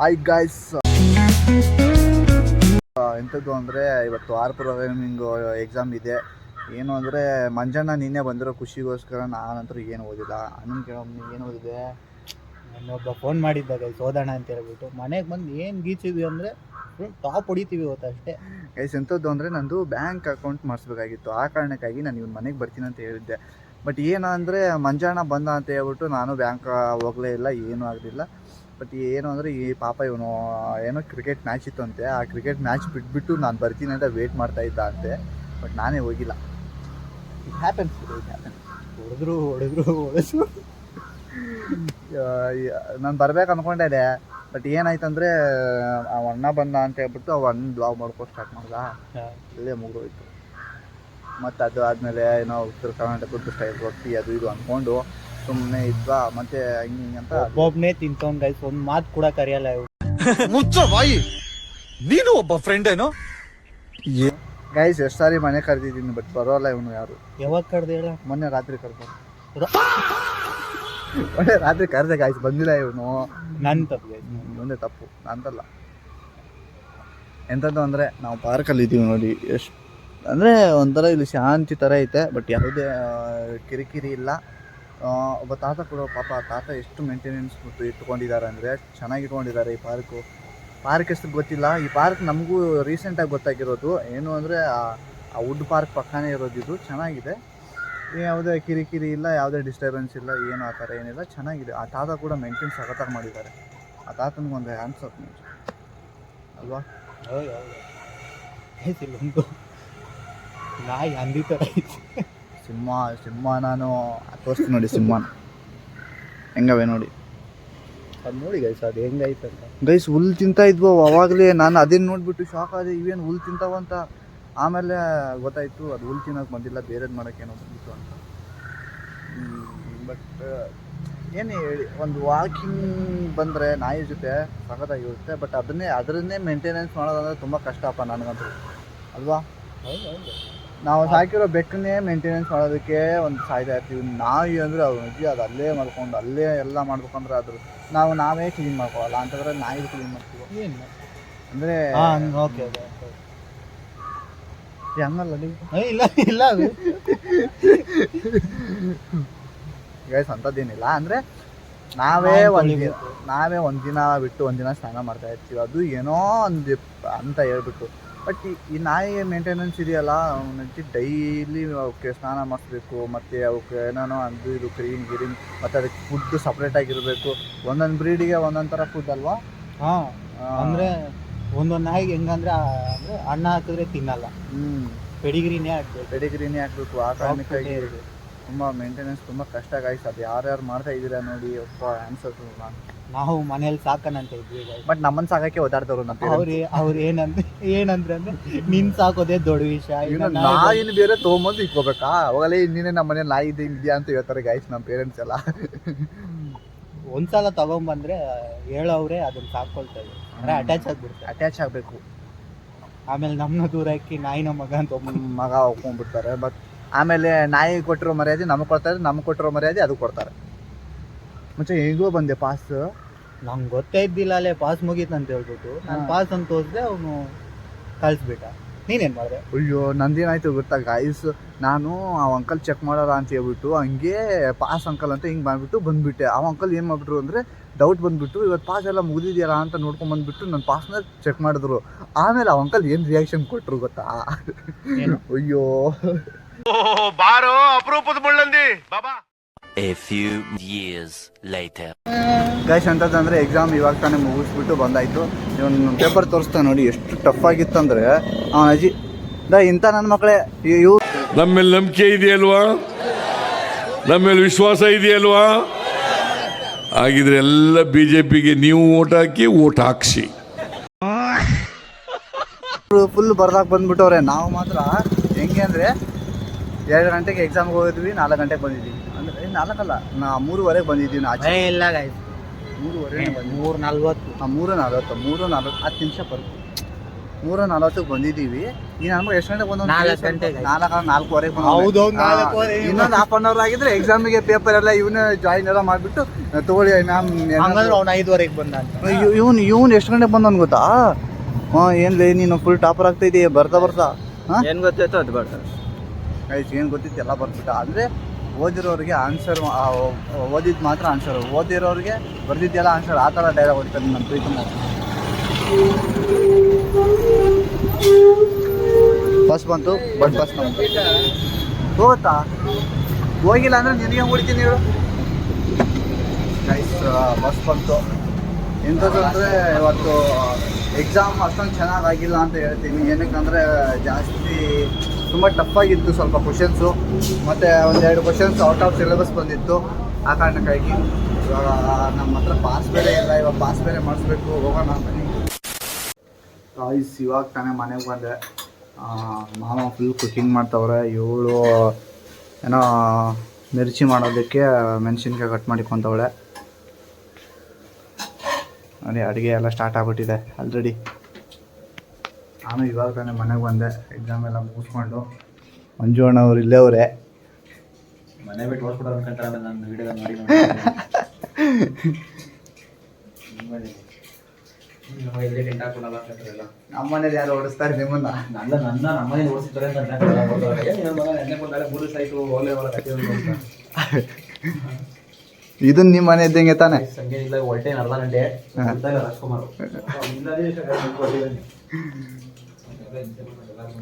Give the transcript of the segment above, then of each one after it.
Hi guys, ಎಂಥದ್ದು ಅಂದರೆ ಇವತ್ತು ಪ್ರೋಗ್ರಾಮಿಂಗ್ ಎಕ್ಸಾಮ್ ಇದೆ. ಏನು ಅಂದರೆ ಮಂಜಣ್ಣ ನಿನ್ನೆ ಬಂದಿರೋ ಖುಷಿಗೋಸ್ಕರ ನಾನಂತರೂ ಏನು ಓದಿಲ್ಲ. ಅಣ್ಣನ ಕೇಳೋಮ್ಮೆ ಏನು ಓದಿದೆ? ನನ್ನೊಬ್ಬ ಫೋನ್ ಮಾಡಿದ್ದ ಗೈಸ್ ಓದೋಣ ಅಂತ ಹೇಳ್ಬಿಟ್ಟು ಮನೆಗೆ ಬಂದು ಏನು ಗೀಚಿದ್ವಿ ಅಂದರೆ ಟಾಪ್ ಹೊಡಿತೀವಿ ಇವತ್ತು ಅಷ್ಟೇ. ಗೈಸ್ ಎಂಥದ್ದು ಅಂದರೆ ನಂದು ಬ್ಯಾಂಕ್ ಅಕೌಂಟ್ ಮಾಡಿಸ್ಬೇಕಾಗಿತ್ತು. ಆ ಕಾರಣಕ್ಕಾಗಿ ನಾನು ಇವನು ಮನೆಗೆ ಬರ್ತೀನಿ ಅಂತ ಹೇಳಿದ್ದೆ. ಬಟ್ ಏನು ಅಂದರೆ ಮಂಜಣ್ಣ ಬಂದ ಅಂತ ಹೇಳ್ಬಿಟ್ಟು ನಾನು ಬ್ಯಾಂಕ್ ಹೋಗಲೇ ಇಲ್ಲ, ಏನೂ ಆಗಲಿಲ್ಲ. ಬಟ್ ಏನು ಅಂದರೆ ಈ ಪಾಪ ಇವನು ಏನೋ ಕ್ರಿಕೆಟ್ ಮ್ಯಾಚ್ ಇತ್ತು ಅಂತೆ. ಆ ಕ್ರಿಕೆಟ್ ಮ್ಯಾಚ್ ಬಿಟ್ಬಿಟ್ಟು ನಾನು ಬರ್ತೀನಿ ಅಂತ ವೇಟ್ ಮಾಡ್ತಾ ಇದ್ದ ಅಂತೆ. ಬಟ್ ನಾನೇ ಹೋಗಿಲ್ಲ. It happens. ಹೊಡೆದ್ರು ನಾನು ಬರ್ಬೇಕು ಅಂದ್ಕೊಂಡೆ. ಬಟ್ ಏನಾಯ್ತಂದರೆ ಅಣ್ಣ ಬಂದ ಅಂತ ಹೇಳ್ಬಿಟ್ಟು ಅಣ್ಣ ಬ್ಲಾಗ್ ಮಾಡ್ಕೊಂಡು ಸ್ಟಾರ್ಟ್ ಮಾಡ್ದ. ಇಲ್ಲೇ ಮುಗಿದೋಯ್ತು. ಮತ್ತು ಅದು ಆದಮೇಲೆ ಏನೋ ಉತ್ತರ ಕರ್ನಾಟಕದ ಸ್ಟೈಲ್ ರೊಟ್ಟಿ ಅದು ಇದು ಅಂದ್ಕೊಂಡು ಸುಮ್ಮನೆ ಇದ್ವಾ. ಮತ್ತೆ ಹಿಂಗೆ ಅಂತ ಒಬ್ಬೊಬ್ಬನೇ ತಿಂತವ್ನು ಗೈಸ್, ಒಂದು ಮಾತು ಕೂಡ ಕರೆಯಲ್ಲ ಇವ್ರು. ಮುಚ್ಚ ಬಾಯಿ, ನೀನು ಒಬ್ಬ ಫ್ರೆಂಡ್ ಏನೋ. ಗೈಸ್ ಎಷ್ಟು ಸಾರಿ ಮನೆ ಕರೆದಿದ್ದೀನಿ, ಬಟ್ ಬರೋಲ್ಲ ಇವನು ಯಾರು. ಯಾವಾಗ ಕರೆದು ಹೇಳ? ಮೊನ್ನೆ ರಾತ್ರಿ ಕರೆದ. ಮೊನ್ನೆ ರಾತ್ರಿ ಕರೆದೆ ಗಾಯ್ಸ್, ಬಂದಿಲ್ಲ ಇವನು. ನನ್ನ ತಪ್ಪು ಗೈಸ್, ಮುಂದೆ ತಪ್ಪು ಅಂತಲ್ಲ. ಎಂಥದ್ದು ಅಂದರೆ ನಾವು ಪಾರ್ಕಲ್ಲಿ ಇದ್ದೀವಿ ನೋಡಿ. ಎಷ್ಟು ಅಂದರೆ ಒಂಥರ ಇಲ್ಲಿ ಶಾಂತಿ ಥರ ಐತೆ. ಬಟ್ ಯಾವುದೇ ಕಿರಿಕಿರಿ ಇಲ್ಲ. ಒಬ್ಬ ತಾತ ಕೂಡ ಪಾಪ ತಾತ ಎಷ್ಟು ಮೇಂಟೆನೆನ್ಸ್ ಇಟ್ಕೊಂಡಿದ್ದಾರೆ ಅಂದರೆ ಚೆನ್ನಾಗಿ ಇಟ್ಕೊಂಡಿದ್ದಾರೆ. ಈ ಪಾರ್ಕ್ ಎಷ್ಟು ಗೊತ್ತಿಲ್ಲ. ಈ ಪಾರ್ಕ್ ನಮಗೂ ರೀಸೆಂಟಾಗಿ ಗೊತ್ತಾಗಿರೋದು. ಏನು ಅಂದರೆ ಆ ವುಡ್ ಪಾರ್ಕ್ ಪಕ್ಕನೇ ಇರೋದು. ಇದು ಚೆನ್ನಾಗಿದೆ, ಯಾವುದೇ ಕಿರಿಕಿರಿ ಇಲ್ಲ, ಯಾವುದೇ ಡಿಸ್ಟರ್ಬೆನ್ಸ್ ಇಲ್ಲ, ಏನು ಆ ಥರ ಏನಿಲ್ಲ, ಚೆನ್ನಾಗಿದೆ. ಆ ತಾತ ಕೂಡ ಮೇಂಟೈನ್ ಸಖತ್ತಾಗಿ ಮಾಡಿದ್ದಾರೆ. ಆ ತಾತನಿಗೊಂದು ಹ್ಯಾಂಡ್ಸ್ ಅಪ್ ಅಲ್ವಾ? ಇಲ್ಲೊಂದು ನಾಯಿ ಹಂದಿ ಥರ ಐತೆ. ಸಿಂಹ ನಾನು ತೋರಿಸ್ತೀನಿ ನೋಡಿ. ಸಿಂಹನ ಹೆಂಗವೆ ನೋಡಿ. ಅದು ನೋಡಿ ಗೈಸ್, ಅದು ಹೆಂಗೈತಂತ. ಗೈಸ್ ಹುಲ್ಲು ತಿಂತಾ ಇದ್ವು ಅವಾಗಲೇ. ನಾನು ಅದನ್ನು ನೋಡಿಬಿಟ್ಟು ಶಾಕ್ ಆದೆ, ಇವೇನು ಹುಲ್ಲು ತಿಂತಾವಂತ. ಆಮೇಲೆ ಗೊತ್ತಾಯಿತು ಅದು ಹುಲ್ಲು ತಿನ್ನೋಕೆ ಬಂದಿಲ್ಲ, ಬೇರೆದು ಮಾಡೋಕ್ಕೇನೋ ಬಂದಿತ್ತು ಅಂತ. ಬಟ್ ಏನು ಹೇಳಿ, ಒಂದು ವಾಕಿಂಗ್ ಬಂದರೆ ನಾಯಿ ಜೊತೆ ಸಖತ್ತಾಗಿರುತ್ತೆ. ಬಟ್ ಅದನ್ನೇ ಮೇಂಟೆನೆನ್ಸ್ ಮಾಡೋದಂದರೆ ತುಂಬ ಕಷ್ಟಪ್ಪ ನನಗಂತೂ, ಅಲ್ವಾ? ನಾವು ಸಾಕಿರೋ ಬೆಕ್ಕನ್ನೇ ಮೇಂಟೆನೆನ್ಸ್ ಮಾಡೋದಕ್ಕೆ ಒಂದು ಸಾಯ್ತಾ ಇರ್ತೀವಿ. ನಾಯಿ ಅಂದರೆ ಅದು ನಿಜ, ಅದು ಅಲ್ಲೇ ಮಾಡ್ಕೊಂಡು ಅಲ್ಲೇ ಎಲ್ಲ ಮಾಡ್ಬೇಕಂದ್ರೆ ಅದ್ರ ನಾವೇ ಕ್ಲೀನ್ ಮಾಡ್ಕೊಳ್ಳಲ್ಲ. ಅಂತಂದ್ರೆ ನಾಯಿ ಕ್ಲೀನ್ ಮಾಡ್ತೀವಿ. ಏನು ಅಂದರೆ ಓಕೆ ಹಂಗಲ್ಲ ಇಲ್ಲ ಇಲ್ಲ ಗೈಸ್ ಅಂಥದ್ದೇನಿಲ್ಲ. ಅಂದರೆ ನಾವೇ ಒಂದು ದಿನ ಬಿಟ್ಟು ಒಂದಿನ ಸ್ನಾನ ಮಾಡ್ತಾ ಇರ್ತೀವಿ. ಅದು ಏನೋ ಒಂದು ಅಂತ ಹೇಳ್ಬಿಟ್ಟು. ಬಟ್ ಈ ನಾಯಿ ಮೇಂಟೆನೆನ್ಸ್ ಇದೆಯಲ್ಲ, ಅವನಿಗೆ ಡೈಲಿ ಅವಕ್ಕೆ ಸ್ನಾನ ಮಾಡಿಸ್ಬೇಕು. ಮತ್ತು ಅವಕ್ಕೆ ಏನೇನೋ ಅದು ಇದು ಕ್ರೀಮ್ ಮತ್ತು ಅದಕ್ಕೆ ಫುಡ್ ಸಪ್ರೇಟಾಗಿರಬೇಕು. ಒಂದೊಂದು ಬ್ರೀಡಿಗೆ ಒಂದೊಂದು ಥರ ಫುಡ್ ಅಲ್ವಾ? ಹಾಂ, ಅಂದರೆ ಒಂದೊಂದು ನಾಯಿಗೆ ಹೆಂಗಂದ್ರೆ ಅಂದರೆ ಅನ್ನ ಹಾಕಿದ್ರೆ ತಿನ್ನಲ್ಲ. ಪೆಡಿಗ್ರಿನೇ ಹಾಕಬೇಕು. ಆ ಕಾರಣಕ್ಕಾಗಿ ತುಂಬ ಮೇಂಟೆನೆನ್ಸ್ ತುಂಬ ಕಷ್ಟ ಗಾಯ್ಸ್. ಅದು ಯಾರ್ಯಾರು ಮಾಡ್ತಾ ಇದ್ದೀರಾ ನೋಡಿ. ಒಬ್ಬ ಆನ್ಸರ್ ನಾವು ಮನೇಲಿ ಸಾಕನಂತ ಇದ್ವಿ ಗೈಸ್. ಬಟ್ ನಮ್ಮನ್ನು ಸಾಕಕ್ಕೆ ಓದಾಡ್ತವ್ರು ನಮ್ಮ ಅವ್ರು ಏನಂದ್ರೆ ನಿನ್ ಸಾಕೋದೇ ದೊಡ್ಡ ವಿಷಯ. ನಾಯಿನ ಬೇರೆ ತೊಗೊಂಬಂದು ಇಕ್ಕೋಬೇಕಾ? ಅವಾಗಲೇ ಇನ್ನೇನೆ ನಮ್ಮ ಮನೇಲಿ ನಾಯಿ ಇದೆಯಾ ಅಂತ ಹೇಳ್ತಾರೆ ಗಾಯ್ಸ್ ನಮ್ಮ ಪೇರೆಂಟ್ಸ್ ಎಲ್ಲ. ಒಂದ್ಸಲ ತಗೊಂಬಂದ್ರೆ ಹೇಳೋವ್ರೆ ಅದನ್ನ ಸಾಕೊಳ್ತಾರೆ, ಅಂದರೆ ಅಟ್ಯಾಚ್ ಆಗಬೇಕು. ಆಮೇಲೆ ನಮ್ಮನ್ನ ದೂರ ಹಾಕಿ ನಾಯಿನ ಮಗ ಅಂತ ಮಗ ಹೋಗ್ಕೊಂಡ್ಬಿಡ್ತಾರೆ. ಬಟ್ ಆಮೇಲೆ ನಾಯಿ ಕೊಟ್ಟಿರೋ ಮರ್ಯಾದೆ ನಮಗೆ ಕೊಡ್ತಾರೆ, ನಮಗೆ ಕೊಟ್ಟಿರೋ ಮರ್ಯಾದೆ ಅದು ಕೊಡ್ತಾರೆ. ಮುಂಚೆ ಹೇಗೋ ಬಂದೆ ಪಾಸ್, ನಂಗೆ ಗೊತ್ತೇ ಇದ್ದಿಲ್ಲ ಅಲ್ಲೇ ಪಾಸ್ ಮುಗೀತು ಅಂತ ಹೇಳ್ಬಿಟ್ಟು ನಾನು ಪಾಸ್ ಅಂತ ತೋರಿಸಿದೆ, ಅವನು ಕಳಿಸ್ಬಿಟ್ಟ. ನೀನೇನು ಮಾಡಿದೆ? ಅಯ್ಯೋ ನಂದೇನಾಯ್ತು ಗೊತ್ತಾ ಗಾಯ್ಸ್, ನಾನು ಆ ಅಂಕಲ್ ಚೆಕ್ ಮಾಡೋಲ್ಲ ಅಂತ ಹೇಳ್ಬಿಟ್ಟು ಹಂಗೆ ಪಾಸ್ ಅಂಕಲ್ ಅಂತ ಹಿಂಗೆ ಮಾಡಿಬಿಟ್ಟು ಬಂದುಬಿಟ್ಟೆ. ಆ ಅಂಕಲ್ ಏನು ಮಾಡಿಬಿಟ್ರು ಅಂದರೆ ಡೌಟ್ ಬಂದುಬಿಟ್ಟು ಇವತ್ತು ಪಾಸ್ ಎಲ್ಲ ಮುಗಿದಿದೆಯಲ್ಲ ಅಂತ ನೋಡ್ಕೊಂಬಂದುಬಿಟ್ಟು ನನ್ನ ಪಾಸ್ನ ಚೆಕ್ ಮಾಡಿದ್ರು. ಆಮೇಲೆ ಆ ಅಂಕಲ್ ಏನು ರಿಯಾಕ್ಷನ್ ಕೊಟ್ಟರು ಗೊತ್ತಾ? ಅಯ್ಯೋ ಬಾರೋ ಅಪರೂಪದ ಮುಳ್ಳಂದಿ ಬಾಬಾ. A few years later. Guys ಅಂತಂದರೆ ಎಕ್ಸಾಮ್ ಇವಾಗ ತಾನೇ ಮುಗಿಸ್ಬಿಟ್ಟು ಬಂದಾಯಿತು. ಇವನು ಪೇಪರ್ ತೋರಿಸ್ತಾ ನೋಡಿ ಎಷ್ಟು ಟಫ್ ಆಗಿತ್ತಂದರೆ, ಅವನ ಅಜ್ಜಿ ಇಂಥ ನನ್ನ ಮಕ್ಕಳೇ ಇವು ನಮ್ಮ ಮೇಲೆ ನಂಬಿಕೆ ಇದೆಯಲ್ವಾ, ನಮ್ಮ ಮೇಲೆ ವಿಶ್ವಾಸ ಇದೆಯಲ್ವಾ, ಹಾಗಿದ್ರೆ ಎಲ್ಲ BJPಗೆ ನೀವು ಓಟ್ ಹಾಕ್ಸಿ. ಫುಲ್ ಬರ್ದಾಕ್ ಬಂದ್ಬಿಟ್ಟವ್ರೆ. ನಾವು ಮಾತ್ರ ಹೆಂಗೆ ಅಂದರೆ 2 ಗಂಟೆಗೆ ಎಕ್ಸಾಮ್ಗೆ ಹೋಗಿದ್ವಿ, 4 ಗಂಟೆಗೆ ಬಂದಿದ್ದೀವಿ. ಅಂದರೆ 4 ಅಲ್ಲ, 3:15 ಬಂದಿದ್ದೀವಿ. ಆಚೆ ಇಲ್ಲ ಗಾಯ್ಸ್, 3:40 3:40 3:40 10 ನಿಮಿಷ ಬರುತ್ತೆ. 3:40ಕ್ಕೆ ಬಂದಿದ್ದೀವಿ. ಈಗ ನಮ್ಗೆ ಎಷ್ಟು ಗಂಟೆಗೆ ಬಂದು 4 ಗಂಟೆಗೆ. 4:05 ಹೌದು, 4:05. ಇನ್ನೊಂದು ಹಾಫ್ ಅನ್ ಅವರ್ ಆಗಿದ್ರೆ ಎಕ್ಸಾಮಿಗೆ ಪೇಪರ್ ಎಲ್ಲ ಇವನ್ನ ಜಾಯಿನ್ ಎಲ್ಲ ಮಾಡಿಬಿಟ್ಟು ತಗೊಳ್ಳಿ ಮ್ಯಾಮ್. ಹಂಗಂದ್ರೆ ಅವ್ನು 5:15 ಬಂದ ಅಂತ. ಇವನು ಎಷ್ಟು ಗಂಟೆಗೆ ಬಂದವನು ಗೊತ್ತಾ? ಏನ್ಲೇ ನೀನು ಫುಲ್ ಟಾಪರ್ ಆಗ್ತಾ ಇದೆಯಾ ಬರ್ತಾ ಹಾಂ ಏನು ಗೊತ್ತಾಯ್ತು ಅದು ಬರ್ತಾರೆ. ಆಯ್ತು, ಏನು ಗೊತ್ತಿತ್ತು ಎಲ್ಲ ಬರ್ಬಿಟ್ಟ. ಅಂದರೆ ಓದಿರೋರಿಗೆ ಆನ್ಸರ್, ಓದಿದ್ದು ಮಾತ್ರ ಆನ್ಸರ್, ಓದಿರೋರಿಗೆ ಬರ್ದಿದ್ದೆಲ್ಲ ಆನ್ಸರ್, ಆ ಥರ ಡೈಲಾಗ್ ಹೊಡಿತಾರೆ ನಮ್ಮ ಪ್ರೀತಿ. ಬಸ್ ಬಂತು, ಬಸ್ ನಮ್ದು ಹೋಗುತ್ತಾ? ಹೋಗಿಲ್ಲ ಅಂದರೆ ನಿನಗೆ ಹೊಡಿತೀನಿ ಹೇಳು. ನೈಸ್, ಬಸ್ ಬಂತು. ಎಂಥದ್ದು ಅಂದರೆ ಇವತ್ತು ಎಕ್ಸಾಮ್ ಅಷ್ಟೊಂದು ಚೆನ್ನಾಗಾಗಿಲ್ಲ ಅಂತ ಹೇಳ್ತೀನಿ. ಏನಕ್ಕಂದರೆ ಜಾಸ್ತಿ ತುಂಬ ಟಫಾಗಿತ್ತು ಸ್ವಲ್ಪ ಕ್ವಶನ್ಸು, ಮತ್ತು ಒಂದೆರಡು ಕ್ವಶನ್ಸ್ ಔಟ್ ಆಫ್ ಸಿಲೆಬಸ್ ಬಂದಿತ್ತು. ಆ ಕಾರಣಕ್ಕಾಗಿ ಇವಾಗ ನಮ್ಮ ಹತ್ರ ಪಾಸ್ ಬೇರೆ ಇಲ್ಲ, ಇವಾಗ ಪಾಸ್ ಬೇರೆ ಮಾಡಿಸ್ಬೇಕು. ಹೋಗೋಣ ಬನ್ನಿ. ಇವಾಗ ತಾನೇ ಮನೆಗೆ ಬಂದೆ. ಮಾಮ ಫುಲ್ ಕುಕಿಂಗ್ ಮಾಡ್ತವ್ರೆ. ಇವಳು ಏನೋ ಮಿರ್ಚಿ ಮಾಡೋದಕ್ಕೆ ಮೆಣಸಿನ್ಕಾಯಿ ಕಟ್ ಮಾಡಿಕೊಂತವಳೆ. ಅದೇ ಅಡುಗೆ ಎಲ್ಲ ಸ್ಟಾರ್ಟ್ ಆಗ್ಬಿಟ್ಟಿದೆ ಆಲ್ರೆಡಿ. ನಾನು ಇವಾಗ ತಾನೇ ಮನೆಗೆ ಬಂದೆ ಎಕ್ಸಾಮ್ ಎಲ್ಲ ಮುಗಿಸ್ಕೊಂಡು. ಮಂಜು ಅಣ್ಣ ಅವ್ರು ಇಲ್ಲೇ ಅವರೇ. ಮನೆ ಬಿಟ್ಟು ಓಡಿಸ್ಬಿಡೋ ಅನ್ಕೊಂತಾರೆ ನನ್ನ ವಿಡಿಯೋ ನೋಡಿ. ನಮ್ಮ ಮನೇಲಿ ಯಾರು ಓಡಿಸ್ತಾರೆ ನಿಮ್ಮನ್ನ? ನಮ್ಮನೆ ಓಡಿಸ್ತಾರೆ ಅಂತ ಇದನ್ನ ನಿಮ್ಮ ಮನೆ ಇದ್ದಂಗೆ ತಾನೆ? ಸಂಗೇನಿಲ್ಲ, ಹೊಟ್ಟೆ ಅರ್ಧ ಗಂಟೆ ರಾಜ್ಕುಮಾರ್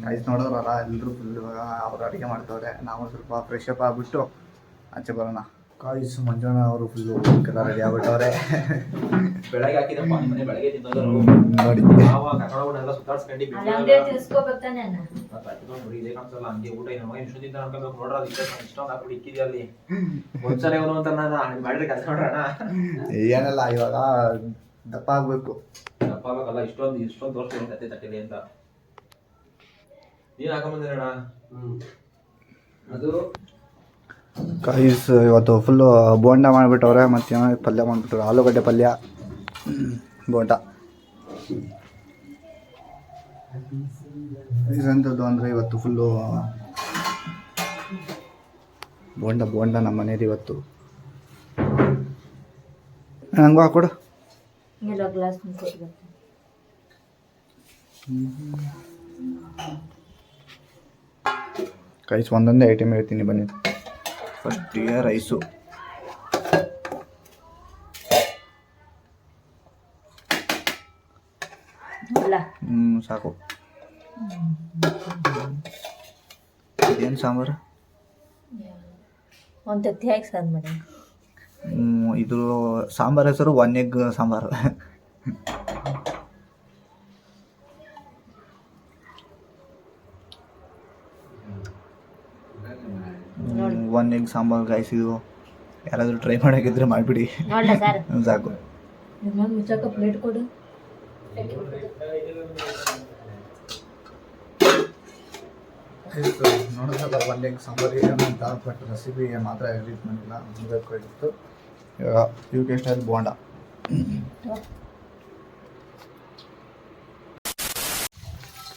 ಆಯ್ತು. ನೋಡೋರಲ್ಲ ಎಲ್ಲರೂ ಫುಲ್ ಇವಾಗ ಅವ್ರು ಅಡುಗೆ ಮಾಡ್ತವ್ರೆ. ನಾವು ಸ್ವಲ್ಪ ಫ್ರೆಶ್ ಅಪ್ ಆಗಿಬಿಟ್ಟು ಆಚೆ ಬರೋಣ. ಕಾಯಿಸು ಮಂಜಣ್ಣ ಅವರು ಫುಲ್ಲು ಎಲ್ಲ ರೆಡಿ ಆಗ್ಬಿಟ್ಟವ್ರೆ. ಬೆಳಗ್ಗೆ ಹಾಕಿದಪ್ಪ ಮನೆ ಬೆಳಗ್ಗೆ ತಿನ್ನೋದು ನೋಡಿ ಕರ್ಕೊಂಡೋಗ್ಬಿಟ್ಟೆಲ್ಲ ಸುತ್ತಾಡ್ಸ್ಕೊಂಡು ಇದೇ ಕಾಣಿಸಲ್ಲ ಹಂಗೆ ಊಟ ಏನೋ ಇಷ್ಟು ತಿಂತ ಅನ್ಕೋಬೇಕು. ನೋಡ್ರ ಅದು ಇಷ್ಟೊಂದು ಹಾಕ್ಬಿಟ್ಟು ಇಕ್ಕಿದ್ಯಾ ಅಲ್ಲಿ ಒಂದ್ಸಲ ಇವನು ಅಂತ ನಾನು ಮಾಡಿದ್ರೆ ಕೆಲಸ ನೋಡ್ರಣ. ಏನೆಲ್ಲ ಇವಾಗ ದಪ್ಪ ಆಗಬೇಕು. ದಪ್ಪ ಆಗಬೇಕಲ್ಲ, ಇಷ್ಟೊಂದು ತೋರಿಸ್ತೀನಿ ಕತೆ ತಟ್ಟಿದೆ ಅಂತ. ನೀನು ಹಾಕೊಂಬಂದಿರೋಣ ಅದು ಕಾಯಿಸ್ ಇವತ್ತು ಫುಲ್ಲು ಬೋಂಡ ಮಾಡಿಬಿಟ್ಟವ್ರೆ. ಮತ್ತು ಏನೋ ಪಲ್ಯ ಮಾಡಿಬಿಟ್ಟವ್ರೆ, ಆಲೂಗಡ್ಡೆ ಪಲ್ಯ, ಬೋಂಡ. ಎಂಥದ್ದು ಅಂದರೆ ಇವತ್ತು ಫುಲ್ಲು ಬೋಂಡ ನಮ್ಮ ಮನೇಲಿ ಇವತ್ತು. ಹಂಗೂ ಹಾಕೊಡು. ಕಾಯಿಸ್ ಒಂದೊಂದೇ ಐಟಮ್ ಹೇಳ್ತೀನಿ ಬನ್ನಿ. ಫಸ್ಟಿಗೆ ರೈಸು, ಸಾಕು. ಏನು ಸಾಂಬಾರು? ಒಂದು ತತ್ತಿ ಹಾಕಿ ಸಾರು ಮಾಡಿ. ಇದು ಸಾಂಬಾರು ಹೆಸರು 1 egg sambar. 1 egg sambar guys. ಇದು ಯಾರಾದರೂ ಟ್ರೈ ಮಾಡೋಕ್ಕಿದ್ರೆ ಮಾಡಿಬಿಡಿ, ಸಾಕು. ಮುಚ್ಚಾಕ ಪ್ಲೇಟ್ ಕೊಡು. ನೋಡೋದಲ್ಲ 1 ಎಗ್ ಸಾಂಬಾರು ಅಂತ, ಬಟ್ ರೆಸಿಪಿಗೆ ಮಾತ್ರ ಎಡಿಟ್ ಮಾಡಿಲ್ಲ, ಬೇಕಾಗಿತ್ತು. ಇವಾಗ UK ಸ್ಟೈಲ್ ಬೋಂಡ.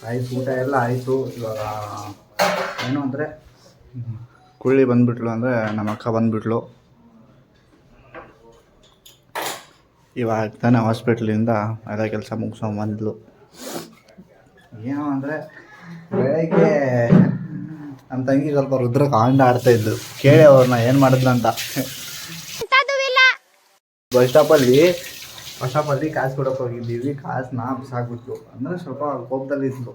ಆಯ್ತು, ಊಟ ಎಲ್ಲ ಆಯಿತು. ಇವಾಗ ಏನು ಅಂದರೆ ಕುಳ್ಳಿ ಬಂದುಬಿಟ್ಲು, ಅಂದರೆ ನಮ್ಮ ಅಕ್ಕ ಬಂದುಬಿಟ್ಲು. ಇವಾಗ ತಾನೇ ಹಾಸ್ಪಿಟ್ಲಿಂದ ಎಲ್ಲ ಕೆಲಸ ಮುಗಿಸ್ಕೊಂಬಂದ್ಲು. ಏನೋ ಅಂದರೆ ಬೆಳಗ್ಗೆ ನಮ್ಮ ತಂಗಿ ಸ್ವಲ್ಪ ರುದ್ರ ಕಾಂಡ ಆಡ್ತಾಯಿದ್ಲು. ಕೇಳಿ ಅವ್ರನ್ನ ಏನು ಮಾಡಿದ್ರಂತ. ಬಸ್ ಸ್ಟಾಪಲ್ಲಿ ಕಾಸು ಕೊಡೋಕೆ ಹೋಗಿದ್ದೀವಿ. ಕಾಸನ್ನ ಬಿಸಾಕ್ಬಿಟ್ಲು, ಅಂದರೆ ಸ್ವಲ್ಪ ಕೋಪದಲ್ಲಿ ಇದ್ಲು.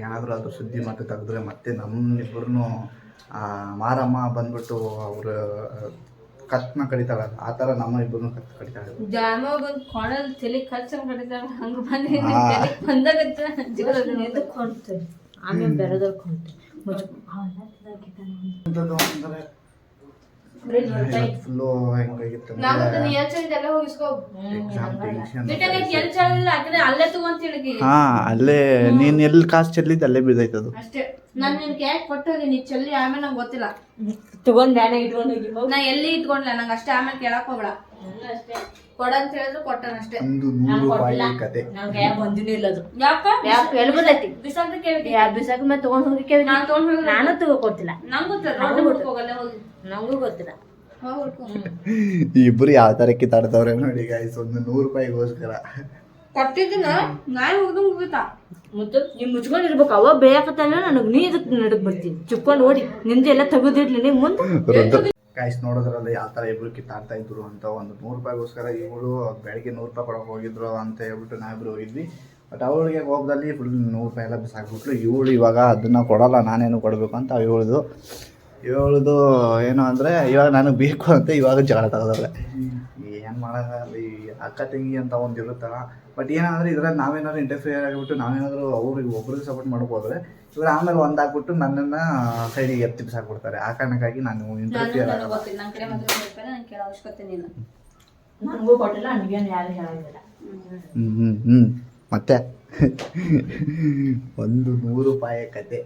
ಏನಾದರೂ ಅದು ಸುದ್ದಿ ಮತ್ತೆ ತೆಗೆದ್ರೆ ಮತ್ತೆ ನಮ್ಮಿಬ್ಬರನ್ನು ಮಾರಮ್ಮ ಬಂದ್ಬಿಟ್ಟು ಅವರು ಕತ್ನ ಕಡಿತಾಳಲ್ಲ, ಆ ಥರ ನಮ್ಮ ಇಬ್ಬರನ್ನು ಕತ್ತು ಕಡಿತಾಳೆ. ಆಮೇಲೆ ಬೇರೆದವ್ರು ಫುಲ್ಲು ಹೆಂಗಾಗಿತ್ತು ಅಲ್ಲೇ ನೀನ್ ಎಲ್ಲಿ ಕಾಸು ಚೆಲ್ಲಿದ್ದು ಅಲ್ಲೇ ಬಿದ್ದೈತದು. ನಾನು ನಿನ್ಗೆ ಯಾಕೆ ಕೊಟ್ಟೋಗಿ ನೀ ಚೆಲ್ಲಿ ಆಮೇಲೆ ನಂಗೆ ಗೊತ್ತಿಲ್ಲ. ತಗೊಂಡ್ ಇಟ್ಕೊಂಡು ನಾ ಎಲ್ಲಿ ಇಟ್ಕೊಂಡ್ಲ ನಂಗೆ ಅಷ್ಟೇ ಆಮೇಲೆ ಕೇಳಕ್ ಹೋಗ್ಬೇಡ. ಅಷ್ಟೇ ಕೊಡಂತ ಹೇಳಿದ್ರು ಕೊಟ್ಟನಷ್ಟೇ. ಒಂದು 100 ರೂಪಾಯಿ ಕತೆ. ನಂಗೆ ಬಂದಿನೇ ಇಲ್ಲ ಅದು. ಯಾಕ ಎಲ್ಲಿ ಬಂದೈತಿ? ಬಿಸಾಕ ಕೇಳಿ ಬಿಸಾಕ ಮತ್ತೆ ತಗೊಂಡ್ ಹೋಗಿ ಕೇಳಿ. ನಾನು ತಗೊಂಡ್ ಹೋಗಿ ನಾನು ತಗೋಕೊಡ್ತಿಲ್ಲ. ನಂಗೂ ಹೋಗಲ್ಲ ಹೋಗಿ ನಂಗೂ ಗೊತ್ತಿಲ್ಲ. ಇಬ್ರು ಯಾವ ತರ ಕಿತ್ತಾಡ್ತವ್ರೆ ನೋಡಿ ಗಾಯ್ಸ್. ಒಂದು 100 ರೂಪಾಯಿಗೋಸ್ಕರ ಕೊಟ್ಟಿದ್ದೀನ ನಾಯಿ ಹೋಗ್ದಂಗ್ ಹೋಗುತ್ತಾ. ಮತ್ತು ನೀವ್ ಮುಚ್ಕೊಂಡಿರ್ಬೇಕು. ಅವ ಬೇಯಕತ್ತಲ್ಲ ನನಗ್ ನೀ ಇದಕ್ ನಡಕ್ ಬರ್ತೀನಿ ಚುಪ್ಕೊಂಡು ಓಡಿ ನಿಂದ ಎಲ್ಲ ತೆಗೆದಿಡ್ಲಿ ನೀ ಮುಂದೆ. ಗಾಯ್ಸ್ ನೋಡೋದ್ರಲ್ಲ ಯಾವ ತರ ಇಬ್ರು ಕಿತ್ತಾಡ್ತಾ ಇದ್ರು ಅಂತ. ಒಂದು 100 ರೂಪಾಯಿಗೋಸ್ಕರ ಇವಳು ಬೆಳಗ್ಗೆ 100 ರೂಪಾಯಿ ಕೊಡೋಕೆ ಹೋಗಿದ್ರು ಅಂತ ಹೇಳ್ಬಿಟ್ಟು ನಾವಿಬ್ರು ಹೋಗಿದ್ವಿ. ಬಟ್ ಅವಳಿಗೆ ಕೋಪದಲ್ಲಿ ಫುಲ್ 100 ರೂಪಾಯಿ ಎಲ್ಲ ಬಿಸಾಕ್ಬಿಟ್ಲು. ಇವಳು ಇವಾಗ ಅದನ್ನ ಕೊಡಲ್ಲ, ನಾನೇನು ಕೊಡಬೇಕು ಅಂತ ಇವಳದು ಏನು ಅಂದರೆ ಇವಾಗ ನನಗೆ ಬೇಕು ಅಂತ ಇವಾಗ ಜಗಳ ತಗೋದವ್ರೆ. ಏನು ಮಾಡೋಲ್ಲ, ಈ ಅಕ್ಕ ತಂಗಿ ಅಂತ ಒಂದು ಇರುತ್ತಲ್ಲ. ಬಟ್ ಏನಂದರೆ ಇದ್ರಲ್ಲಿ ನಾವೇನಾದ್ರು ಇಂಟರ್ಫಿಯರ್ ಆಗಿಬಿಟ್ಟು ನಾವೇನಾದರೂ ಅವ್ರಿಗೆ ಒಬ್ರಿಗೆ ಸಪೋರ್ಟ್ ಮಾಡ್ಬೋದ್ರೆ ಇವ್ರು ಆಮೇಲೆ ಒಂದಾಗ್ಬಿಟ್ಟು ನನ್ನನ್ನು ಸೈಡಿಗೆ ಎತ್ತಿ ಬಿಸಾಕ್ಬಿಡ್ತಾರೆ. ಆ ಕಾರಣಕ್ಕಾಗಿ ನಾನು ಇಂಟರ್ಫಿಯರ್ ಆಗಲ್ಲ. ನನ್ನ ಕಡೆ ಮಾತ್ರ ನಾನು ಕೇಳೋ ಅವಶ್ಯಕತೆ ಇಲ್ಲ. ನನಗೂ ಕೊಟ್ಟಿಲ್ಲ, ನನಗೇನು ಯಾರು ಹೇಳಂಗಿಲ್ಲ. ಮತ್ತೆ ಒಂದು 100 ರೂಪಾಯಿ ಕತೆ.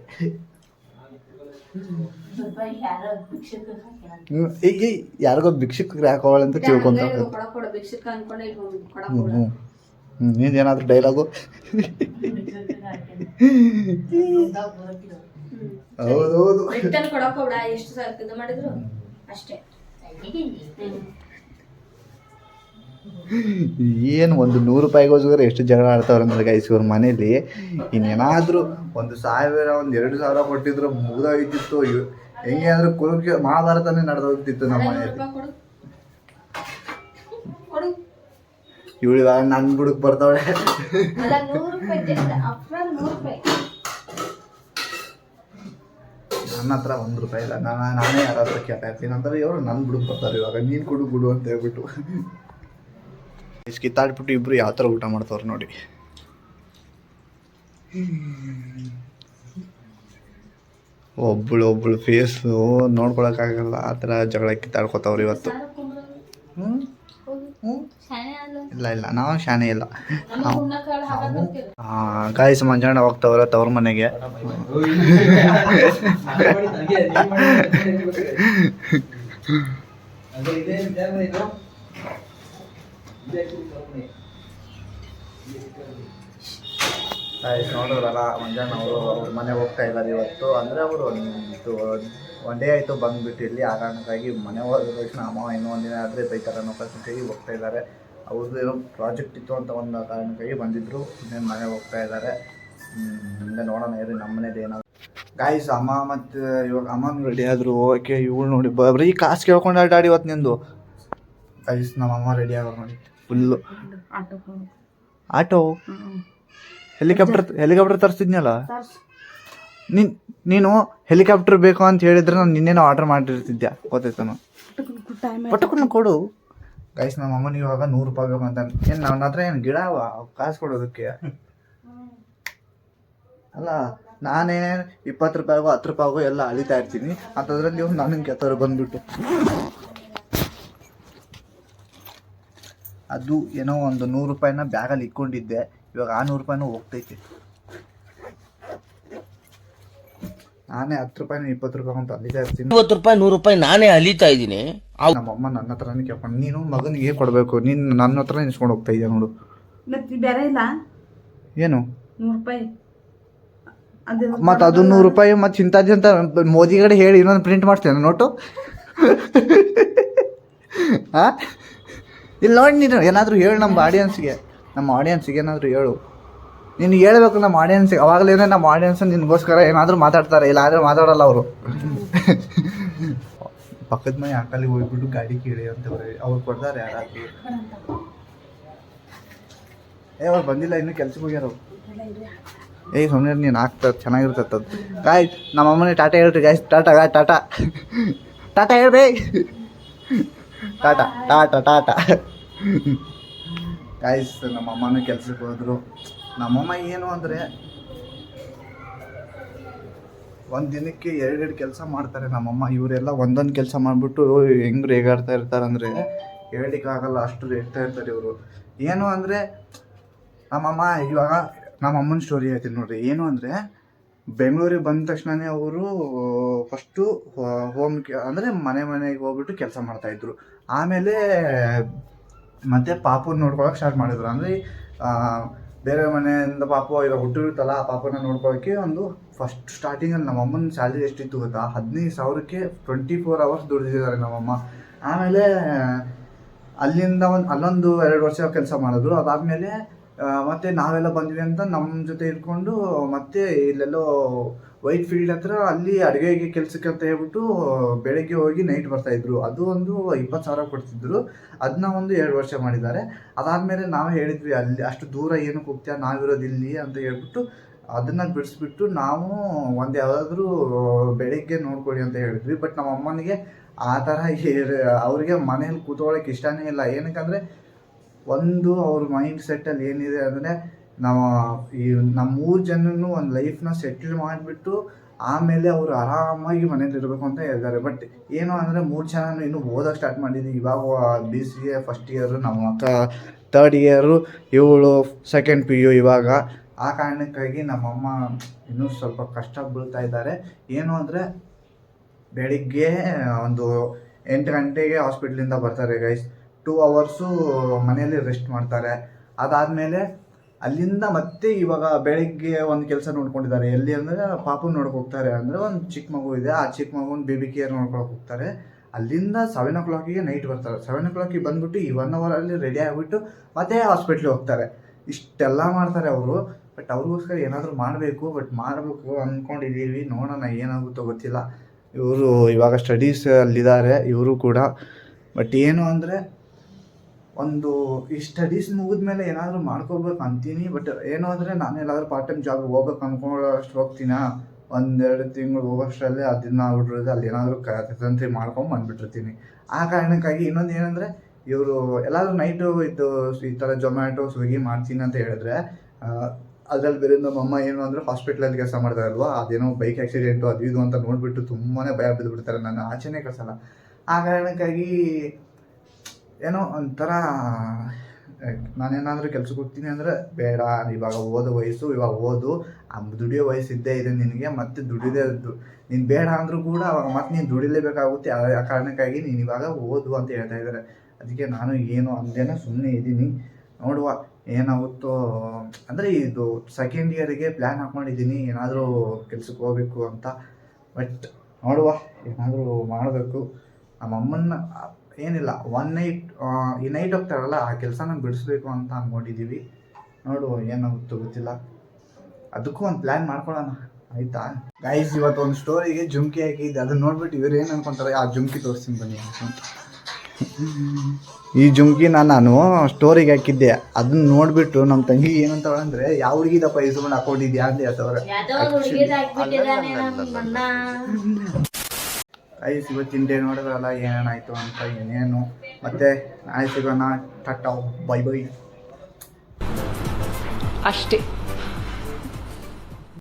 ಈಗ ಯಾರಿಗೋ ಭಿಕ್ಷಕರು ಹಾಕೋಳ ಅಂತ ತಿಳ್ಕೊಂತ ಕೊಡ ಭಿಕ್ಷಕ ಅನ್ಕೊಂಡೆ ನೀನೇನಾದ್ರೂ ಡೈಲಾಗು ಹೌದೌದು ರಿಟರ್ನ್ ಕೊಡಕ್ ಹೋಗ್ಬಿಡ. ಎಷ್ಟು ಇದು ಮಾಡಿದ್ರು ಅಷ್ಟೇ. ಏನು ಒಂದು 100 ರೂಪಾಯಿಗೋಸ್ಕರ ಎಷ್ಟು ಜಗಳ ಆಡ್ತಾವ್ರೆ ಅಂದ್ರೆ ಗೈಸ್ ಇವ್ರ ಮನೇಲಿ. ಇನ್ನೇನಾದ್ರೂ 1,000 2,000 ಕೊಟ್ಟಿದ್ರು ಮುಗಿದೋಗಿತ್ತು. ಹೆಂಗೆ ಅಂದ್ರೆ ಕುರುಕ್ಷ ಮಹಾಭಾರತನೇ ನಡೆದೋಗ್ತಿತ್ತು ನಮ್ಮ ಮನೆಯಲ್ಲಿ. ಇವಳು ಇವಾಗ ನನ್ನ ಬುಡಕ್ ಬರ್ತಾವಳೆ. ನನ್ನ ಹತ್ರ 1 ರೂಪಾಯಿ ಇಲ್ಲ, ನಾನೇ ಯಾರ ಹತ್ರ ಕೇಳ್ತಾ ಇರ್ತೀನಿ ಅಂತಾರೆ. ಇವರು ನನ್ನ ಬುಡಕ್ ಬರ್ತಾರೆ. ಇವಾಗ ನೀನು ಕೊಡು ಅಂತ ಹೇಳ್ಬಿಟ್ಟು ಕಿತ್ತಾಡ್ಬಿಟ್ಟು ಇಬ್ರು ಯಾವ ಥರ ಊಟ ಮಾಡ್ತಾವ್ರೆ ನೋಡಿ. ಒಬ್ಬಳು ಫೇಸು ನೋಡ್ಕೊಳಕ್ಕಾಗಲ್ಲ, ಆ ಥರ ಜಗಳ ಕಿತ್ತಾಡ್ಕೊತಾವ್ರು ಇವತ್ತು. ಇಲ್ಲ ನಾವು ಶಾನೆ ಇಲ್ಲ. ಗಾಯ್ಸ್ ಮಂಜಾಣ ಹೋಗ್ತಾವ್ರೆ ತವ್ರ ಮನೆಗೆ. ನೋಡೋರಲ್ಲ ಮಂಜಾಣ ಅವರು ಅವ್ರ ಮನೆಗೆ ಹೋಗ್ತಾ ಇದ್ದಾರೆ ಇವತ್ತು. ಅಂದರೆ ಅವರು ಒನ್ ಡೇ ಆಯಿತು ಬಂದುಬಿಟ್ಟು ಇಲ್ಲಿ. ಆ ಕಾರಣಕ್ಕಾಗಿ ಮನೆ ಹೋದ ತಕ್ಷಣ ಅಮ್ಮ ಇನ್ನೂ ಒಂದಿನ ಆದರೆ ಬೈತಾರೆ ಅನ್ನೋ ಕಾರಣಕ್ಕಾಗಿ ಹೋಗ್ತಾ ಇದ್ದಾರೆ. ಅವ್ರದ್ದು ಏನೋ ಪ್ರಾಜೆಕ್ಟ್ ಇತ್ತು ಅಂತ ಒಂದು ಕಾರಣಕ್ಕಾಗಿ ಬಂದಿದ್ದರು. ಇನ್ನೇನು ಮನೆಗೆ ಹೋಗ್ತಾ ಇದ್ದಾರೆ. ಮುಂದೆ ನೋಡೋಣ ಇರಿ ನಮ್ಮ ಮನೇಲಿ ಏನಾದ್ರು. ಗಾಯ್ಸ್ ಅಮ್ಮ ಮತ್ತು ಇವಾಗ ಅಮ್ಮನ ರೆಡಿ ಆದರು. ಓಕೆ ಇವಳು ನೋಡಿ ಬರೀ ಕಾಸು ಕೇಳ್ಕೊಂಡು ಆಟಾಡಿ ಇವತ್ತು ನಿಂದು. ಗಾಯ್ಸ್ ನಮ್ಮಮ್ಮ ರೆಡಿ ಆಗೋರು ನೋಡಿ ಫುಲ್ಲು. ಆಟೋ ಹೆಲಿಕಾಪ್ಟರ್ ತರಿಸಿದ್ನಲ್ಲ ನೀನು. ಹೆಲಿಕಾಪ್ಟರ್ ಬೇಕು ಅಂತ ಹೇಳಿದ್ರೆ ನಾನು ನಿನ್ನೇನೋ ಆರ್ಡರ್ ಮಾಡಿರ್ತಿದ್ದೆ, ಗೊತ್ತಾಯ್ತಾನು. ಪಟ್ಟಕೊಂಡು ಕೊಡು. ಗೈಸ್ ನಮ್ಮ ಅಮ್ಮನ ಇವಾಗ 100 ರೂಪಾಯಿ ಬೇಕು ಅಂತ. ಏನು ನನ್ನ ಹತ್ರ ಏನು ಗಿಡ ಕಾಸು ಕೊಡೋದಕ್ಕೆ ಅಲ್ಲ. ನಾನೇ 20 ರೂಪಾಯಿಗೋ 10 ರೂಪಾಯಿಗೋ ಎಲ್ಲ ಅಳಿತಾ ಇರ್ತೀನಿ. ಅಂಥದ್ರಲ್ಲಿ ಇವ್ರು ನನಗೆ ಕೆತ್ತವ್ರು ಬಂದ್ಬಿಟ್ಟು. ಅದು ಏನೋ ಒಂದು 100 ರೂಪಾಯಿನ ಬ್ಯಾಗಲ್ಲಿ ಇಟ್ಕೊಂಡಿದ್ದೆ. ಇವಾಗ ಆ 100 ರೂಪಾಯಿನೂ ಹೋಗ್ತೈತೆ. ನಾನೇ 10 ರೂಪಾಯಿನ 20 ರೂಪಾಯಿ ಅಂತ ಅಲಿತಾ ಇರ್ತೀನಿ. 20 ರೂಪಾಯಿ 100 ರೂಪಾಯಿ ನಾನೇ ಅಲಿತಾ ಇದ್ದೀನಿ. ನಮ್ಮಮ್ಮ ನನ್ನ ಹತ್ರನೇ ಕೇಳ್ಕೊಂಡು ನೀನು ಮಗನಿಗೆ ಕೊಡಬೇಕು, ನೀನು ನನ್ನ ಹತ್ರ ನಿಲ್ಸ್ಕೊಂಡು ಹೋಗ್ತಾ ಇದೆಯಾ ನೋಡು. ಬೇರೆ ಇಲ್ಲ ಏನು 100 ರೂಪಾಯಿ ಮತ್ತು ಅದು 100 ರೂಪಾಯಿ ಮತ್ತು ಇಂಥದ್ದು ಅಂತ ಮೋದಿ ಕಡೆ ಹೇಳಿ ಇನ್ನೊಂದು ಪ್ರಿಂಟ್ ಮಾಡ್ತೇನೆ ನೋಟು. ಹಾಂ ಇಲ್ಲಿ ನೋಡಿ ನೀನು ಏನಾದರೂ ಹೇಳು ನಮ್ಮ ಆಡಿಯನ್ಸ್ಗೆ ಏನಾದರೂ ಹೇಳು. ನೀನು ಹೇಳ್ಬೇಕು ನಮ್ಮ ಆಡಿಯನ್ಸಿಗೆ. ಅವಾಗಲೇ ನಮ್ಮ ಆಡಿಯನ್ಸ್ ನಿನಗೋಸ್ಕರ ಏನಾದರೂ ಮಾತಾಡ್ತಾರೆ, ಇಲ್ಲ ಆದರೆ ಮಾತಾಡಲ್ಲ ಅವರು. ಪಕ್ಕದ ಮನೆ ಅಕ್ಕಲಿಗೆ ಹೋಗ್ಬಿಟ್ಟು ಗಾಡಿ ಕೇಳಿ ಅಂತ ಅವ್ರು ಕೊಡ್ತಾರೆ ಯಾರಾದರೂ. ಅವ್ರು ಬಂದಿಲ್ಲ ಇನ್ನೂ ಕೆಲ್ಸಕ್ಕೆ ಹೋಗ್ಯಾರ. ಸುಮ್ಮನೆ ನೀನು ಹಾಕ್ತಾರೆ ಚೆನ್ನಾಗಿರ್ತದೆ ಅದು. ಗಾಯ್ ನಮ್ಮ ಅಮ್ಮನೇ ಟಾಟಾ ಹೇಳ್ರಿ ಗಾಯ್ಸ್. ಟಾಟಾ ಹೇಳ್ರಿ. ಟಾಟಾ ಗಾಯ್ಸ್ ನಮ್ಮ ಅಮ್ಮನೂ ಕೆಲ್ಸಕ್ಕೆ ಹೋದ್ರು. ನಮ್ಮಮ್ಮ ಏನು ಅಂದರೆ ಒಂದು ದಿನಕ್ಕೆ 2 ಕೆಲಸ ಮಾಡ್ತಾರೆ ನಮ್ಮಮ್ಮ. ಇವರೆಲ್ಲ ಒಂದೊಂದು ಕೆಲಸ ಮಾಡಿಬಿಟ್ಟು ಹೆಂಗೆ ರೇಗಾಡ್ತಾ ಇರ್ತಾರೆ ಅಂದರೆ ಹೇಳಲಿಕ್ಕಾಗಲ್ಲ, ಅಷ್ಟು ರೇಗ್ತಾ ಇರ್ತಾರೆ ಇವರು. ಏನು ಅಂದರೆ ನಮ್ಮಮ್ಮ ಇವಾಗ ನಮ್ಮ ಅಮ್ಮನ ಸ್ಟೋರಿ ಹೇಳ್ತೀನಿ ನೋಡ್ರಿ. ಏನು ಅಂದರೆ ಬೆಂಗಳೂರಿಗೆ ಬಂದ ತಕ್ಷಣನೇ ಅವರು ಫಸ್ಟು ಹೋಮ್ ಅಂದರೆ ಮನೆಗೆ ಹೋಗ್ಬಿಟ್ಟು ಕೆಲಸ ಮಾಡ್ತಾಯಿದ್ರು. ಆಮೇಲೆ ಮತ್ತೆ ಪಾಪನ ನೋಡ್ಕೊಳಕ್ಕೆ ಸ್ಟಾರ್ಟ್ ಮಾಡಿದ್ರು. ಅಂದರೆ ಬೇರೆ ಮನೆಯಿಂದ ಪಾಪು ಇವಾಗ ಹುಟ್ಟಿರುತ್ತಲ್ಲ, ಆ ಪಾಪನ ನೋಡ್ಕೊಳ್ಳೋಕ್ಕೆ ಒಂದು ಫಸ್ಟ್ ಸ್ಟಾರ್ಟಿಂಗಲ್ಲಿ ನಮ್ಮಮ್ಮನ ಸ್ಯಾಲ್ರಿ ಎಷ್ಟಿತ್ತು ಗೊತ್ತಾ, 15,000ಕ್ಕೆ 24 hours ದುಡಿದಿದ್ದಾರೆ ನಮ್ಮಮ್ಮ. ಆಮೇಲೆ ಅಲ್ಲಿಂದ ಅಲ್ಲೊಂದು 2 ವರ್ಷ ಕೆಲಸ ಮಾಡಿದ್ರು. ಅದಾದಮೇಲೆ ಮತ್ತೆ ನಾವೆಲ್ಲ ಬಂದ್ವಿ ಅಂತ ನಮ್ಮ ಜೊತೆ ಇಟ್ಕೊಂಡು ಮತ್ತೆ ಇಲ್ಲೆಲ್ಲೋ ವೈಟ್ ಫೀಲ್ಡ್ ಹತ್ರ ಅಲ್ಲಿ ಅಡುಗೆಗೆ ಕೆಲಸಕ್ಕೆ ಅಂತ ಹೇಳ್ಬಿಟ್ಟು ಬೆಳಗ್ಗೆ ಹೋಗಿ ನೈಟ್ ಬರ್ತಾಯಿದ್ರು. ಅದು ಒಂದು 20,000 ಕೊಡ್ತಿದ್ರು. ಅದನ್ನ ಒಂದು 2 ವರ್ಷ ಮಾಡಿದ್ದಾರೆ. ಅದಾದಮೇಲೆ ನಾವು ಹೇಳಿದ್ವಿ ಅಲ್ಲಿ ಅಷ್ಟು ದೂರ ಏನಕ್ಕೆ ಹೋಗ್ತೀಯ, ನಾವಿರೋದು ಇಲ್ಲಿ ಅಂತ ಹೇಳ್ಬಿಟ್ಟು ಅದನ್ನು ಬಿಡಿಸ್ಬಿಟ್ಟು ನಾವು ಒಂದು ಯಾವುದಾದ್ರೂ ಬೆಳಿಗ್ಗೆ ನೋಡ್ಕೊಳ್ಳಿ ಅಂತ ಹೇಳಿದ್ವಿ. ಬಟ್ ನಮ್ಮ ಅಮ್ಮನಿಗೆ ಆ ಥರ ಅವ್ರಿಗೆ ಮನೇಲಿ ಕೂತ್ಕೊಳ್ಳೋಕೆ ಇಷ್ಟನೇ ಇಲ್ಲ. ಏನಕ್ಕಂದರೆ ಒಂದು ಅವ್ರ ಮೈಂಡ್ ಸೆಟ್ಟಲ್ಲಿ ಏನಿದೆ ಅಂದರೆ ನಮ್ಮ 3 ಜನನೂ ಒಂದು ಲೈಫ್ನ ಸೆಟ್ಲ್ ಮಾಡಿಬಿಟ್ಟು ಆಮೇಲೆ ಅವರು ಆರಾಮಾಗಿ ಮನೇಲಿ ಇರಬೇಕು ಅಂತ ಹೇಳಿದ್ದಾರೆ. ಬಟ್ ಏನು ಅಂದರೆ 3 ಜನನೂ ಇನ್ನೂ ಓದೋಕೆ ಸ್ಟಾರ್ಟ್ ಮಾಡಿದ್ದೀವಿ. ಇವಾಗ BCA ಫಸ್ಟ್ ಇಯರು, ನಮ್ಮ ಅಕ್ಕ 3rd ಇಯರು, ಇವಳು 2nd PU ಇವಾಗ. ಆ ಕಾರಣಕ್ಕಾಗಿ ನಮ್ಮಮ್ಮ ಇನ್ನೂ ಸ್ವಲ್ಪ ಕಷ್ಟ ಬೀಳ್ತಾ ಇದ್ದಾರೆ. ಏನು ಅಂದರೆ ಬೆಳಿಗ್ಗೆ ಒಂದು 8 ಗಂಟೆಗೆ ಹಾಸ್ಪಿಟ್ಲಿಂದ ಬರ್ತಾರೆ ಗೈಸ್. 2 hours ಮನೆಯಲ್ಲಿ ರೆಸ್ಟ್ ಮಾಡ್ತಾರೆ. ಅದಾದಮೇಲೆ ಅಲ್ಲಿಂದ ಮತ್ತೆ ಇವಾಗ ಬೆಳಿಗ್ಗೆ ಒಂದು ಕೆಲಸ ನೋಡ್ಕೊಂಡಿದ್ದಾರೆ. ಎಲ್ಲಿ ಅಂದರೆ ಪಾಪು ನೋಡ್ಕೊ ಹೋಗ್ತಾರೆ. ಅಂದರೆ ಒಂದು ಚಿಕ್ಕ ಮಗು ಇದೆ, ಆ ಚಿಕ್ಕ ಮಗುನ ಬೇಬಿ ಕೇರ್ ನೋಡ್ಕೊಳಕ್ಕೆ ಹೋಗ್ತಾರೆ. ಅಲ್ಲಿಂದ 7 o'clock ನೈಟ್ ಬರ್ತಾರೆ. 7 o'clock ಬಂದುಬಿಟ್ಟು ಈ 1 hour ರೆಡಿ ಆಗಿಬಿಟ್ಟು ಮತ್ತೆ ಹಾಸ್ಪಿಟ್ಲಿಗೆ ಹೋಗ್ತಾರೆ. ಇಷ್ಟೆಲ್ಲ ಮಾಡ್ತಾರೆ ಅವರು. ಬಟ್ ಅವ್ರಿಗೋಸ್ಕರ ಏನಾದರೂ ಮಾಡಬೇಕು. ಬಟ್ ಮಾಡಬೇಕು ಅಂದ್ಕೊಂಡಿದ್ದೀವಿ, ನೋಡೋಣ ಏನಾಗುತ್ತೋ ಗೊತ್ತಿಲ್ಲ. ಇವರು ಇವಾಗ ಸ್ಟಡೀಸ್ ಅಲ್ಲಿದ್ದಾರೆ ಇವರು ಕೂಡ. ಬಟ್ ಏನು ಅಂದರೆ ಒಂದು ಈ ಸ್ಟಡೀಸ್ ಮುಗಿದ್ಮೇಲೆ ಏನಾದರೂ ಮಾಡ್ಕೋಬೇಕು ಅಂತೀನಿ. ಬಟ್ ಏನು ಅಂದರೆ ನಾನು ಎಲ್ಲಾದರೂ ಪಾರ್ಟ್ ಟೈಮ್ ಜಾಬ್ಗೆ ಹೋಗ್ಬೇಕು ಅಂದ್ಕೊಳ್ಳೋಷ್ಟು ಹೋಗ್ತೀನಾ, 1-2 ತಿಂಗಳು ಹೋಗೋಷ್ಟರಲ್ಲೇ ಅದನ್ನ ಆಗ್ಬಿಟ್ಟಿರೋದು. ಅಲ್ಲಿ ಏನಾದರೂ ತಂತ್ರಿ ಮಾಡ್ಕೊಂಡು ಬಂದುಬಿಟ್ಟಿರ್ತೀನಿ. ಆ ಕಾರಣಕ್ಕಾಗಿ ಇನ್ನೊಂದು ಏನಂದರೆ ಇವರು ಎಲ್ಲಾದರೂ ನೈಟು ಈ ಥರ ಜೊಮ್ಯಾಟೊ ಸ್ವಿಗ್ಗಿ ಮಾಡ್ತೀನಿ ಅಂತ ಹೇಳಿದ್ರೆ ಅದರಲ್ಲಿ ಬೇರೆ ನಮ್ಮಮ್ಮ ಏನು ಅಂದರೆ ಹಾಸ್ಪಿಟ್ಲಲ್ಲಿ ಕೆಲಸ ಮಾಡ್ತಾರಲ್ವ, ಅದೇನೋ ಬೈಕ್ ಆ್ಯಕ್ಸಿಡೆಂಟು ಅದು ಇದು ಅಂತ ನೋಡಿಬಿಟ್ಟು ತುಂಬಾ ಭಯ ಬಿದ್ದುಬಿಡ್ತಾರೆ. ನಾನು ಆಚೆನೇ ಕಳಿಸಲ್ಲ. ಆ ಕಾರಣಕ್ಕಾಗಿ ಏನೋ ಒಂಥರ ನಾನೇನಾದರೂ ಕೆಲ್ಸಕ್ಕೆ ಹೋಗ್ತೀನಿ ಅಂದರೆ ಬೇಡ, ಇವಾಗ ಓದೋ ವಯಸ್ಸು, ಇವಾಗ ಓದು, ದುಡಿಯೋ ವಯಸ್ಸು ಇದ್ದೇ ಇದೆ ನಿನಗೆ, ಮತ್ತೆ ನೀನು ಬೇಡ ಅಂದರೂ ಕೂಡ ಅವಾಗ ಮತ್ತೆ ನೀನು ದುಡಿಲೇಬೇಕಾಗುತ್ತೆ. ಆ ಕಾರಣಕ್ಕಾಗಿ ನೀನು ಇವಾಗ ಓದು ಅಂತ ಹೇಳ್ತಾ ಇದ್ದಾರೆ. ಅದಕ್ಕೆ ನಾನು ಏನು ಅಂದೇನೋ ಸುಮ್ಮನೆ ಇದ್ದೀನಿ. ನೋಡುವ ಏನಾಗುತ್ತೋ. ಅಂದರೆ ಇದು 2nd ಇಯರಿಗೆ ಪ್ಲ್ಯಾನ್ ಹಾಕ್ಕೊಂಡಿದ್ದೀನಿ ಏನಾದರೂ ಕೆಲ್ಸಕ್ಕೆ ಹೋಗಬೇಕು ಅಂತ. ಬಟ್ ನೋಡುವ ಏನಾದರೂ ಮಾಡಬೇಕು. ನಮ್ಮಮ್ಮನ್ನ ಏನಿಲ್ಲ 1 night ಈ ನೈಟ್ ಹೋಗ್ತಾರಲ್ಲ, ಆ ಕೆಲಸನ ಬಿಡಿಸ್ಬೇಕು ಅಂತ ಅಂದ್ಕೊಂಡಿದ್ದೀವಿ. ನೋಡುವ ಏನಾಗುತ್ತೋ ಗೊತ್ತಿಲ್ಲ. ಅದಕ್ಕೂ ಒಂದು ಪ್ಲ್ಯಾನ್ ಮಾಡ್ಕೊಳ್ಳೋಣ, ಆಯಿತಾ ಗೈಸ್. ಇವತ್ತು ಒಂದು ಸ್ಟೋರಿಗೆ ಜುಮ್ಕಿ ಹಾಕಿದ್ದೆ. ಅದನ್ನ ನೋಡ್ಬಿಟ್ಟು ಇವ್ರು ಏನು ಅನ್ಕೊತಾರೆ, ಆ ಜುಮ್ಕಿ ತೋರಿಸ್ತೀನಿ ಬನ್ನಿ ಅಂತ. ಈ ಜುಮ್ಕಿ ನಾನು ಸ್ಟೋರಿಗೆ ಹಾಕಿದ್ದೆ. ಅದನ್ನ ನೋಡ್ಬಿಟ್ಟು ನಮ್ಮ ತಂಗಿ ಏನಂತವಳ ಅಂದರೆ, ಯಾವ ಹುಡುಗಿದಪ್ಪ ಇಸ್ಕೊಂಡು ಹಾಕೊಂಡಿದ್ಯಾ ಅಂತ ಹೇಳ್ತವ್ರೆ. ಐಸ್ ಇವತ್ತಿನ ಡೇ ನೋಡಿದ್ರಲ್ಲ ಏನೇನಾಯಿತು ಅಂತ, ಇನ್ನೇನು ಮತ್ತೆ ನಾಳೆ ಸಿಗೋಣ. ಟಾಟಾ, ಬೈ ಬೈ ಅಷ್ಟೇ.